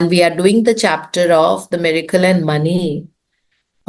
we are doing the chapter of the miracle and money.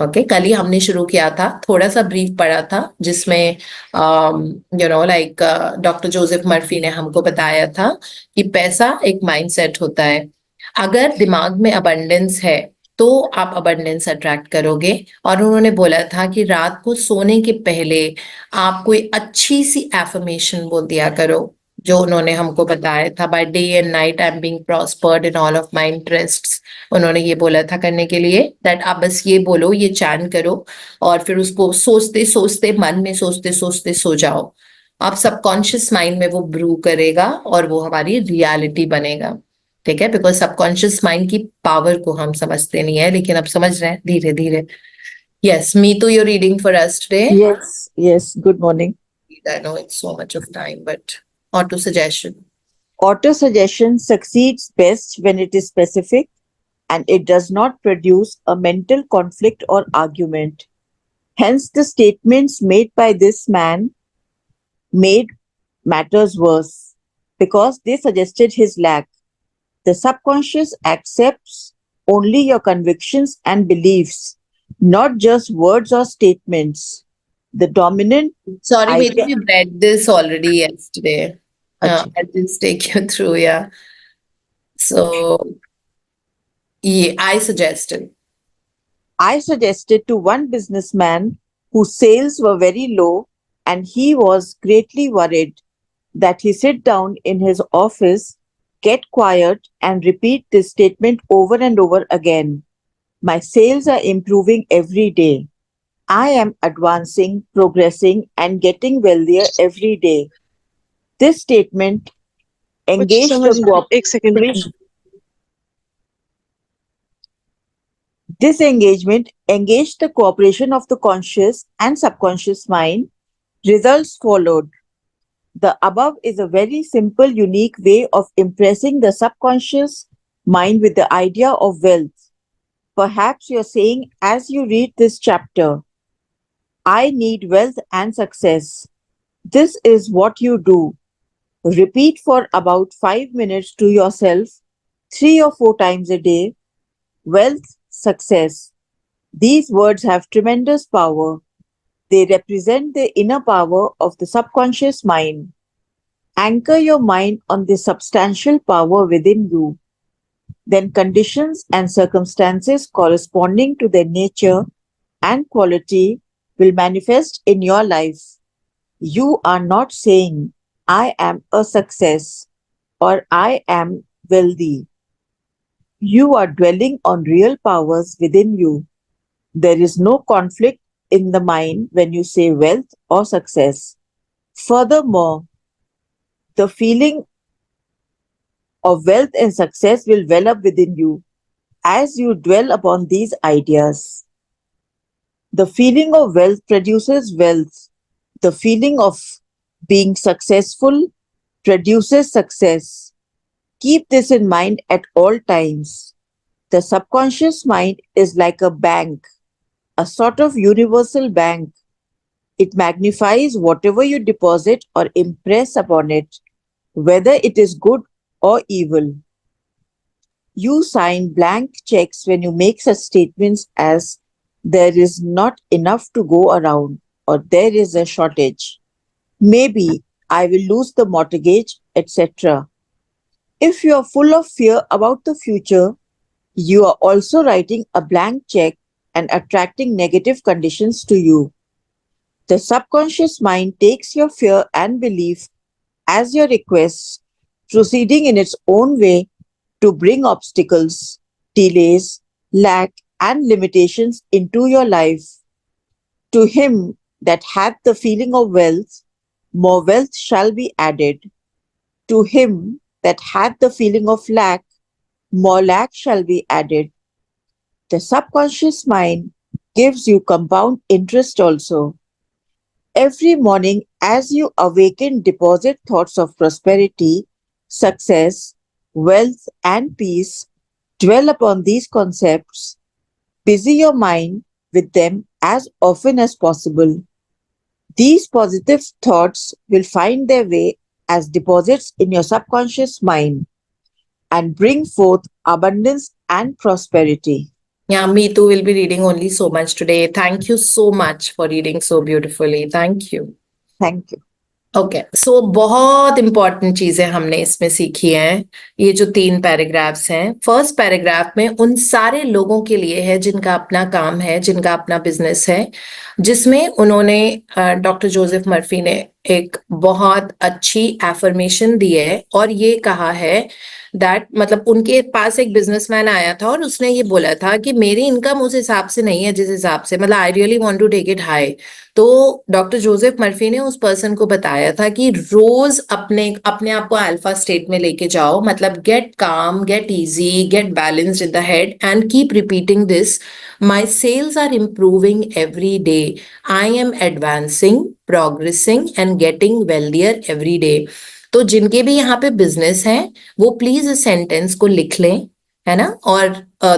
Okay कल ही हमने शुरू किया था, थोड़ा सा ब्रीफ पढ़ा था जिसमें लाइक डॉक्टर जोसेफ मर्फी ने हमको बताया था कि पैसा एक माइंडसेट होता है। अगर दिमाग में अबंडेंस है तो आप अबंडेंस अट्रैक्ट करोगे। और उन्होंने बोला था कि रात को सोने के पहले आप कोई अच्छी सी एफर्मेशन बोल दिया करो, जो उन्होंने हमको बताया था, by day and night I am being prospered in all of my interests. उन्होंने ये बोला था करने के लिए, दैट आप बस ये बोलो, ये चैन करो, और फिर उसको सोचते सोचते, मन में सोचते सोचते सो जाओ। आप सबकॉन्शियस माइंड में वो ब्रू करेगा और वो हमारी रियलिटी बनेगा। ठीक है, बिकॉज सबकॉन्शियस माइंड की पावर को हम समझते नहीं है, लेकिन अब समझ रहे हैं धीरे धीरे। Yes, me to your reading for us today. Yes, yes. Good morning. I know it's so much of time, but auto suggestion. Auto suggestion succeeds best when it is specific and it does not produce a mental conflict or argument. Hence, the statements made by this man made matters worse because they suggested his lack. The subconscious accepts only your convictions and beliefs, not just words or statements. The dominant Sorry, maybe idea. we read this already yesterday. Acha. I'll just take you through, yeah. So, yeah, I suggested to one businessman whose sales were very low and he was greatly worried that he sit down in his office, get quiet, and repeat this statement over and over again. My sales are improving every day. I am advancing, progressing, and getting wealthier every day. This statement कुछ engaged समझ the एक second cooperation. This engagement engaged the cooperation of the conscious and subconscious mind. Results followed. The above is a very simple, unique way of impressing the subconscious mind with the idea of wealth. Perhaps you're saying as you read this chapter, I need wealth and success. This is what you do. Repeat for about 5 minutes to yourself 3 or 4 times a day. Wealth, success. These words have tremendous power. They represent the inner power of the subconscious mind. Anchor your mind on the substantial power within you. Then conditions and circumstances corresponding to their nature and quality will manifest in your life. You are not saying, I am a success or I am wealthy. You are dwelling on real powers within you. There is no conflict in the mind when you say wealth or success. Furthermore, the feeling of wealth and success will well up within you as you dwell upon these ideas. The feeling of wealth produces wealth. The feeling of being successful produces success. Keep this in mind at all times. The subconscious mind is like a bank, a sort of universal bank. It magnifies whatever you deposit or impress upon it, whether it is good or evil. You sign blank checks when you make such statements as there is not enough to go around or there is a shortage. Maybe I will lose the mortgage, etc. If you are full of fear about the future, you are also writing a blank check and attracting negative conditions to you. The subconscious mind takes your fear and belief as your requests, proceeding in its own way to bring obstacles, delays, lack, and limitations into your life. To him that hath the feeling of wealth, more wealth shall be added. To him that hath the feeling of lack, more lack shall be added. The subconscious mind gives you compound interest also. Every morning, as you awaken, deposit thoughts of prosperity, success, wealth, and peace. Dwell upon these concepts. Busy your mind with them as often as possible. These positive thoughts will find their way as deposits in your subconscious mind. and bring forth abundance and prosperity. Yeah, me too will be reading only so much today. Thank you so much for reading so beautifully. Thank you. Thank you. Okay so बहुत important चीजें हमने इसमें सीखी हैं। ये जो 3 paragraphs हैं, first paragraph में उन सारे लोगों के लिए है जिनका अपना काम है, जिनका अपना बिजनेस है, जिसमें उन्होंने डॉक्टर जोसेफ मर्फी ने एक बहुत अच्छी एफर्मेशन दी है और ये कहा है दैट मतलब उनके पास एक बिजनेसमैन आया था और उसने ये बोला था कि मेरी इनकम उस हिसाब से नहीं है जिस हिसाब से मतलब I really want to take it high. तो डॉक्टर जोसेफ मर्फी ने उस पर्सन को बताया था कि रोज अपने अपने आप को अल्फा स्टेट में लेके जाओ, मतलब get calm, get easy, get balanced in the head and keep repeating this. My sales are improving every day, I am advancing, progressing and getting wealthier every day. तो जिनके भी यहाँ पे बिजनेस है वो प्लीज इस सेंटेंस को लिख लें, है ना। और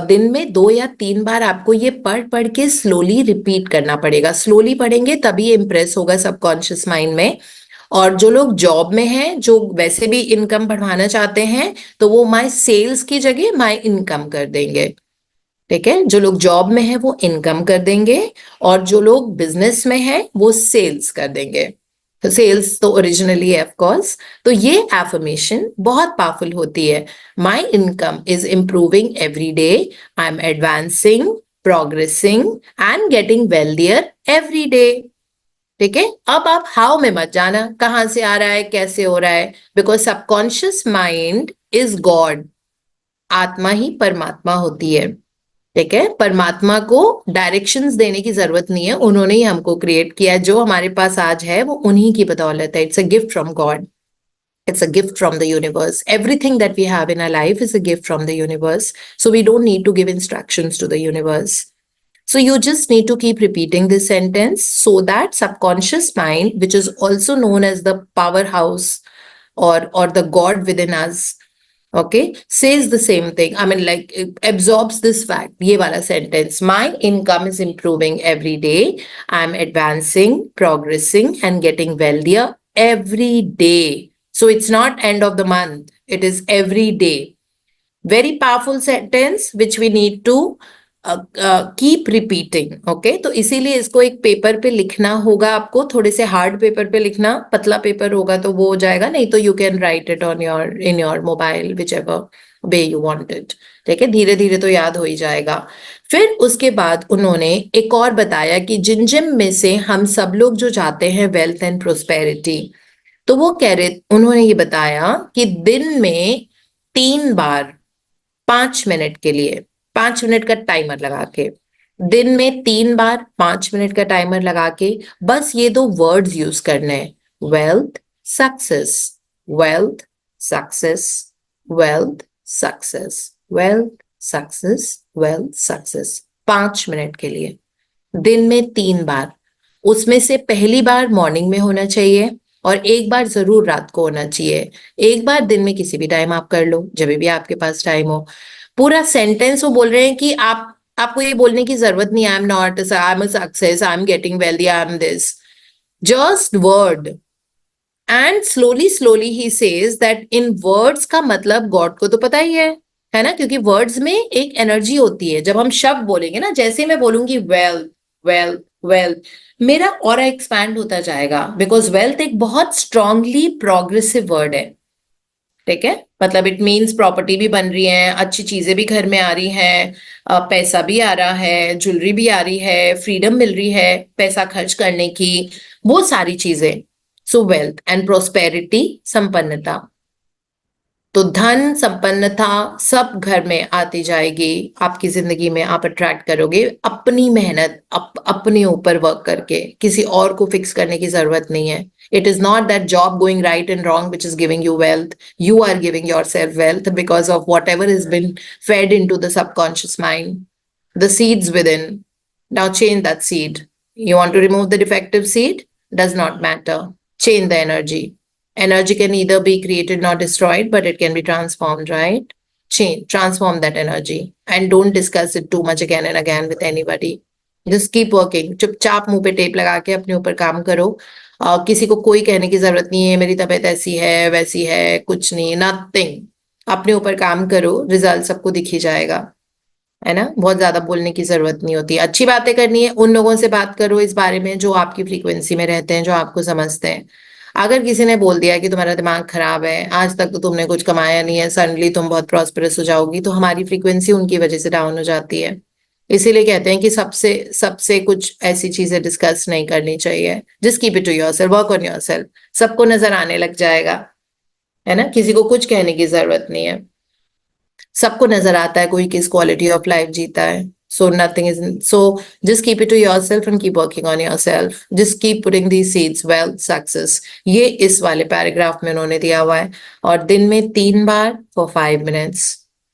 दिन में 2 या 3 बार आपको ये पढ़ पढ़ के स्लोली रिपीट करना पड़ेगा। स्लोली पढ़ेंगे तभी इम्प्रेस होगा सबकॉन्शियस माइंड में। और जो लोग जॉब में हैं, जो वैसे भी इनकम बढ़ाना चाहते हैं, तो वो माय सेल्स की जगह माय इनकम कर देंगे। ठीक है, जो लोग जॉब में है वो इनकम कर देंगे और जो लोग बिजनेस में है वो सेल्स कर देंगे। तो सेल्स तो ओरिजिनली है ऑफ कोर्स। तो ये एफर्मेशन बहुत पावरफुल होती है। My income is improving every day, I am advancing, progressing and getting wealthier every day. ठीक है, अब आप हाउ में मत जाना, कहां से आ रहा है, कैसे हो रहा है, because subconscious mind is God. आत्मा ही परमात्मा होती है। ठीक है, परमात्मा को डायरेक्शंस देने की जरूरत नहीं है, उन्होंने ही हमको क्रिएट किया है। जो हमारे पास आज है वो उन्हीं की बदौलत है। It's a gift from God, it's a gift from the universe. Everything that we have in our life is a gift from the universe, so we don't need to give instructions to the universe. So you just need to keep repeating this sentence so that subconscious mind, which is also known as the powerhouse or the god within us, okay, says the same thing. I mean, like, it absorbs this fact. Ye wala sentence, my income is improving every day, I'm advancing, progressing and getting wealthier every day. So it's not end of the month, it is every day. Very powerful sentence which we need to keep repeating. Okay, तो इसीलिए इसको एक paper पे लिखना होगा आपको, थोड़े से हार्ड पेपर पे लिखना, पतला पेपर होगा तो वो हो जाएगा, नहीं तो you can write it on your in your mobile, which ever way you want it. ठीक है, धीरे धीरे तो याद हो ही जाएगा। फिर उसके बाद उन्होंने एक और बताया कि जिन जिम में से हम सब लोग जो चाहते हैं वेल्थ एंड प्रोस्पेरिटी, तो वो कह रहे, उन्होंने ये बताया कि दिन में 3 बार 5 मिनट के लिए, 5 मिनट का टाइमर लगा के, दिन में 3 बार 5 मिनट का टाइमर लगा के बस ये 2 वर्ड्स यूज करने हैं, wealth success, wealth success, wealth success, wealth success, wealth success, 5 minute के लिए, दिन में 3 बार। उसमें से पहली बार मॉर्निंग में होना चाहिए और एक बार जरूर रात को होना चाहिए। एक बार दिन में किसी भी टाइम आप कर लो, जब भी आपके पास टाइम हो। पूरा सेंटेंस वो बोल रहे हैं कि आपको ये बोलने की जरूरत नहीं, I am not, I am a success, I am getting wealthy, I am this, just word. And slowly slowly he says that in words का मतलब गॉड को तो पता ही है ना, क्योंकि वर्ड्स में एक एनर्जी होती है। जब हम शब्द बोलेंगे ना, जैसे मैं बोलूंगी वेल्थ वेल्थ वेल्थ, मेरा ऑरा एक्सपैंड होता जाएगा, बिकॉज वेल्थ एक बहुत स्ट्रांगली प्रोग्रेसिव वर्ड है। ठीक है, मतलब इट मीन्स प्रॉपर्टी भी बन रही है, अच्छी चीजें भी घर में आ रही हैं, पैसा भी आ रहा है, ज्वेलरी भी आ रही है, फ्रीडम मिल रही है पैसा खर्च करने की, वो सारी चीजें। सो वेल्थ एंड प्रोस्पेरिटी, संपन्नता। तो धन, संपन्नता सब घर में आती जाएगी आपकी जिंदगी में, आप अट्रैक्ट करोगे अपनी मेहनत, अपने ऊपर वर्क करके, किसी और को फिक्स करने की जरूरत नहीं है। It is not that job going right and wrong which is giving you wealth. You are giving yourself wealth because of whatever has been fed into the subconscious mind, the seeds within. Now change that seed. You want to remove the defective seed? Does not matter. Change the energy. Energy can either be created, not destroyed, but it can be transformed, right? Change, transform that energy and don't discuss it too much again and again with anybody. Just keep working. चुपचाप मुंह पे tape लगा के अपने ऊपर काम करो। किसी को कोई कहने की जरूरत नहीं है, मेरी तबीयत ऐसी है वैसी है, कुछ नहीं, नथिंग। अपने ऊपर काम करो, रिजल्ट सबको दिख ही जाएगा, है ना। बहुत ज्यादा बोलने की जरूरत नहीं होती, अच्छी बातें करनी है, उन लोगों से बात करो इस बारे में जो आपकी फ्रीक्वेंसी में रहते हैं, जो आपको समझते हैं। अगर किसी ने बोल दिया कि तुम्हारा दिमाग खराब है, आज तक तो तुमने कुछ कमाया नहीं है, सडनली तुम बहुत प्रॉस्पेरस हो जाओगी, तो हमारी फ्रीक्वेंसी उनकी वजह से डाउन हो जाती है। इसीलिए कहते हैं कि सबसे सबसे कुछ ऐसी चीजें डिस्कस नहीं करनी चाहिए। Just keep it to yourself, work on yourself, सबको नजर आने लग जाएगा, है ना। किसी को कुछ कहने की जरूरत नहीं है, सबको नजर आता है कोई किस क्वालिटी ऑफ लाइफ जीता है। So nothing is, so just keep it to yourself and keep working on yourself, just keep putting the seeds, wealth, success, ये इस वाले पैराग्राफ में उन्होंने दिया हुआ है। और दिन में 3 बार for 5 minutes.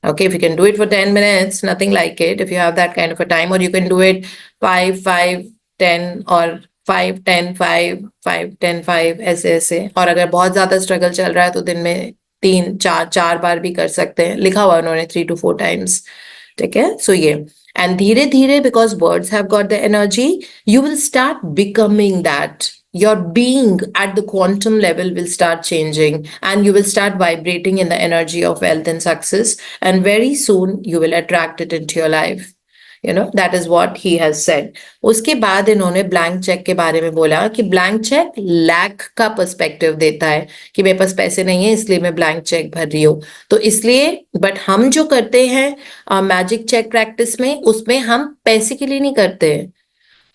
Okay, if you can do it for 10 minutes, nothing like it. If you have that kind of a time, or you can do it 5, 5, 10, or 5, 10, 5, 5, 10, 5, ऐसे ऐसे। और अगर बहुत ज्यादा स्ट्रगल चल रहा है तो दिन में 3, 4 बार भी कर सकते हैं, लिखा हुआ है उन्होंने 3 to 4 times। ठीक है, सो ये, एंड धीरे धीरे, because words have got the energy, you will start becoming that, your being at the quantum level will start changing, and you will start vibrating in the energy of wealth and success, and very soon you will attract it into your life, that is what he has said। उसके बाद इन्होंने blank cheque के बारे में बोला कि blank cheque lack का perspective देता है, कि मेरे पास पैसे नहीं है इसलिए मैं ब्लैंक चेक भर रही हूँ। तो इसलिए, बट हम जो करते हैं मैजिक चेक प्रैक्टिस में, उसमें हम पैसे के लिए नहीं करते हैं,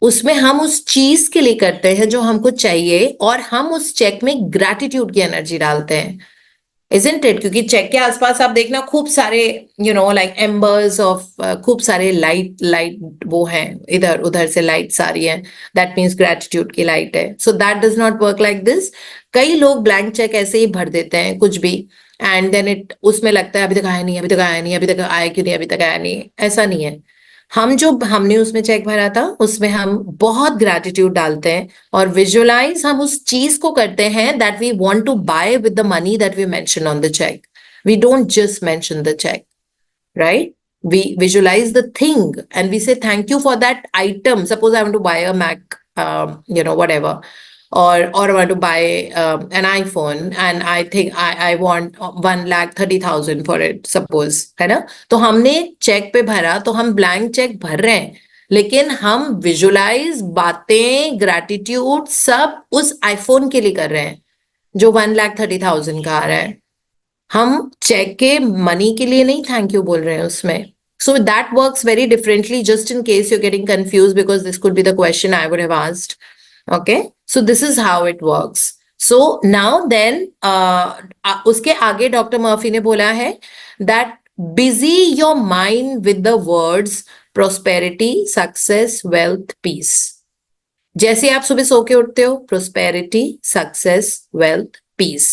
उसमें हम उस चीज के लिए करते हैं जो हमको चाहिए, और हम उस चेक में ग्रैटिट्यूड की एनर्जी डालते हैं, इजंट इट। क्योंकि चेक के आसपास आप देखना खूब सारे लाइक एम्बर्स ऑफ, खूब सारे लाइट लाइट वो हैं, इधर उधर से लाइट्स आ रही हैं, दैट मीन्स ग्रैटिट्यूड की लाइट है। So that does not work like this. कई लोग ब्लैंक चेक ऐसे ही भर देते हैं कुछ भी, एंड देन इट, उसमें लगता है अभी तक आया नहीं, अभी तक आया नहीं, अभी तक आया क्यों नहीं, अभी तक आया नहीं। ऐसा नहीं है। हमने उसमें चेक भरा था, उसमें हम बहुत ग्रैटिट्यूड डालते हैं, और विजुअलाइज हम उस चीज को करते हैं that we want to buy with the money that we mention on the cheque. We don't just mention the cheque, right? We visualize the thing and we say thank you for that item. Suppose I want to buy a Mac, whatever, or I want to buy an iPhone, and I think I want 1,30,000 for it, suppose, है ना। तो हमने check पे भरा, तो हम blank cheque भर रहे हैं, लेकिन हम विजुलाइज, बातें, ग्रैटिट्यूड सब उस आईफोन के लिए कर रहे हैं जो 1,30,000 का आ रहा है। हम चेक के मनी के लिए नहीं थैंक यू बोल रहे हैं उसमें। So that works very differently, just in case you getting confuse, because this could be the question I would have asked. Okay, so this is how it works. So now then उसके आगे doctor Murphy ने बोला है that busy your mind with the words prosperity, success, wealth, peace. जैसे आप सुबह सो के उठते हो, प्रोस्पेरिटी, सक्सेस, वेल्थ, पीस।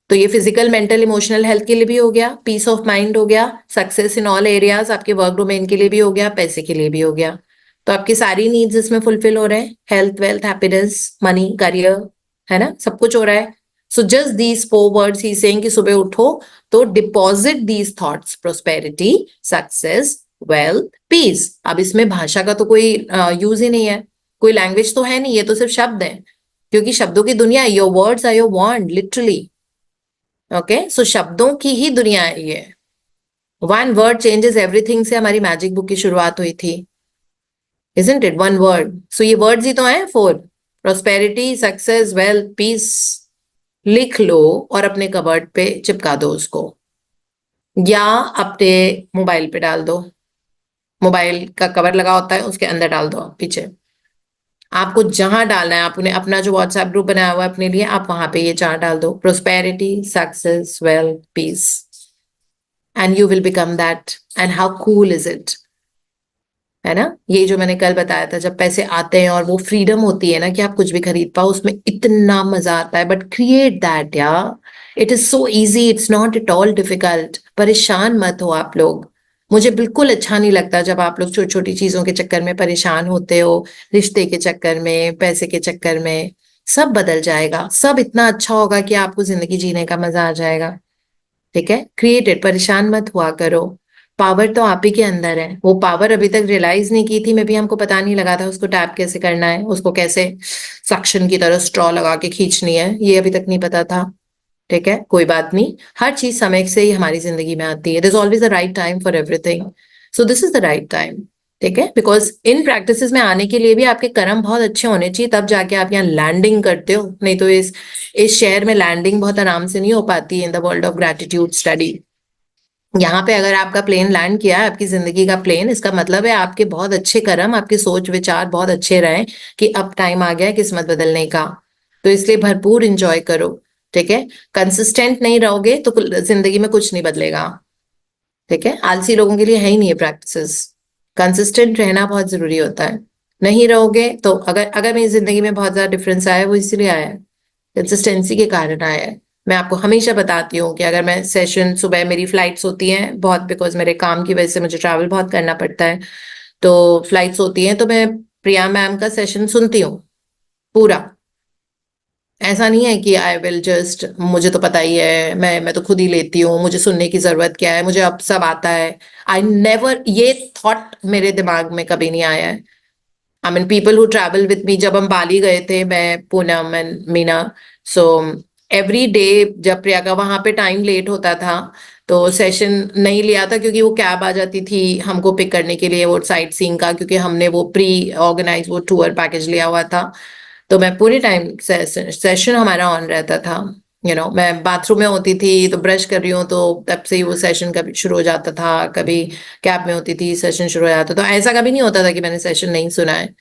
तो ये फिजिकल, मेंटल, इमोशनल हेल्थ के लिए भी हो गया, पीस ऑफ माइंड हो गया, सक्सेस इन ऑल एरियाज, आपके वर्क डोमेन के लिए भी हो गया, पैसे के लिए भी हो गया। तो आपकी सारी नीड्स इसमें फुलफिल हो रहे हैं, health, wealth, happiness, money, career, है ना, सब कुछ हो रहा है। सो जस्ट दीज 4 words ही सेइंग कि सुबह उठो तो deposit these thoughts, prosperity, success, wealth, peace. अब इसमें भाषा का तो कोई यूज ही नहीं है, कोई लैंग्वेज तो है नहीं, ये तो सिर्फ शब्द है, क्योंकि शब्दों की दुनिया है। Your words are your wand, literally. Okay, so शब्दों की ही दुनिया है ये। 1 word चेंजेस एवरीथिंग से हमारी मैजिक बुक की शुरुआत हुई थी, isn't it? 1 word। सो ये वर्ड्स ही तो हैं 4, प्रोस्पेरिटी, सक्सेस, वेल्थ, पीस। लिख लो और अपने कबर्ड पे चिपका दो उसको, या अपने मोबाइल पे डाल दो। मोबाइल का कवर लगा होता है, उसके अंदर डाल दो पीछे। आपको जहां डालना है, आप उन्हें अपना जो व्हाट्सएप ग्रुप बनाया हुआ है अपने लिए, आप वहां पे ये 4 डाल दो, prosperity, success, wealth, peace, and you will become that. And how cool is it, है ना। ये जो मैंने कल बताया था, जब पैसे आते हैं और वो फ्रीडम होती है ना कि आप कुछ भी खरीद पाओ, उसमें इतना मजा आता है। बट क्रिएट दैट यार, it is so easy, it's not at all difficult. परेशान मत हो आप लोग। मुझे बिल्कुल अच्छा नहीं लगता जब आप लोग छोटी छोटी चीजों के चक्कर में परेशान होते हो, रिश्ते के चक्कर में, पैसे के चक्कर में। सब बदल जाएगा, सब इतना अच्छा होगा कि आपको जिंदगी जीने का मजा आ जाएगा। ठीक है, क्रिएटेड, परेशान मत हुआ करो। पावर तो आप ही के अंदर है, वो पावर अभी तक रियलाइज नहीं की थी, मैं भी, हमको पता नहीं लगा था उसको टैप कैसे करना है, उसको कैसे सक्शन की तरह स्ट्रॉ लगा के खींचनी है, ये अभी तक नहीं पता था। ठीक है, कोई बात नहीं, हर चीज समय से ही हमारी जिंदगी में आती है. There is always a right time for everything. So this is the right time. ठीक है, बिकॉज इन प्रैक्टिसेस में आने के लिए भी आपके कर्म बहुत अच्छे होने चाहिए, तब जाके आप यहाँ लैंडिंग करते हो. नहीं तो इस शहर में लैंडिंग बहुत आराम से नहीं हो पाती in the world of gratitude study. यहाँ पे अगर आपका प्लेन लैंड किया है, आपकी जिंदगी का प्लेन, इसका मतलब है आपके बहुत अच्छे कर्म, आपके सोच विचार बहुत अच्छे रहे कि अब टाइम आ गया है किस्मत बदलने का. तो इसलिए भरपूर इंजॉय करो. ठीक है, कंसिस्टेंट नहीं रहोगे तो जिंदगी में कुछ नहीं बदलेगा. ठीक है, आलसी लोगों के लिए है ही नहीं ये प्रैक्टिसेस. कंसिस्टेंट रहना बहुत जरूरी होता है. नहीं रहोगे तो अगर अगर मेरी जिंदगी में बहुत ज्यादा डिफरेंस आया है, वो इसीलिए आया है, कंसिस्टेंसी के कारण आया है. मैं आपको हमेशा बताती हूँ कि अगर मैं सेशन, सुबह मेरी फ्लाइट्स होती हैं बहुत, बिकॉज मेरे काम की वजह से मुझे ट्रैवल बहुत करना पड़ता है, तो फ्लाइट्स होती हैं, तो मैं प्रिया मैम का सेशन सुनती हूँ पूरा. ऐसा नहीं है कि आई विल जस्ट, मुझे तो पता ही है, मैं तो खुद ही लेती हूँ, मुझे सुनने की जरूरत क्या है, मुझे अब सब आता है. आई नेवर, ये थॉट मेरे दिमाग में कभी नहीं आया है. I mean people who travel with me, जब हम बाली गए थे, मैं, Poonam and Meena, so every day जब प्रिया का वहां पे टाइम लेट होता था तो सेशन नहीं लिया था, क्योंकि वो कैब आ जाती थी हमको पिक करने के लिए, वो साइट सीइंग का, क्योंकि हमने वो प्री ऑर्गेनाइज वो टूर पैकेज लिया हुआ था. तो मैं पूरे टाइम सेशन हमारा ऑन रहता था. मैं बाथरूम में होती थी तो ब्रश कर रही हूँ, तो तब से ही वो सेशन कभी शुरू हो जाता था, कभी कैब में होती थी सेशन शुरू हो जाता. तो ऐसा कभी नहीं होता था कि मैंने सेशन नहीं सुना है.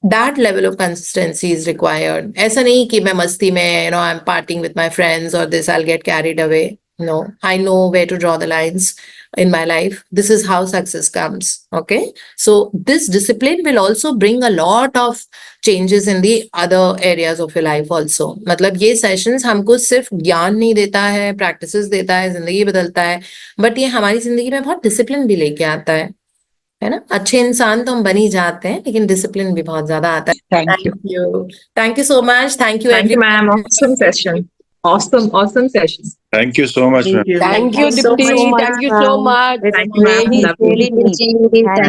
That level of consistency is required. ऐसा नहीं कि मैं मस्ती में, I am partying with my friends और this I get carried away. No, I know where to draw the lines in my life. This is how success comes. Okay, so this discipline will also bring a lot of changes in the other areas of your life also. मतलब ये sessions हमको सिर्फ ज्ञान नहीं देता है, practices देता है, जिंदगी बदलता है, बट ये हमारी जिंदगी में बहुत डिसिप्लिन भी लेके आता है ना. अच्छे इंसान तो हम बन ही जाते हैं, लेकिन डिसिप्लिन भी बहुत ज्यादा आता है. Thank you. Thank you so much. Thank you Thank you, everyone. ma'am. Awesome session. Awesome session. Thank you so much, ma'am. Thank you, so Dipti. much, Thank you so ma'am. much. Thank you, ma'am. Really, Love you. really neat. Thank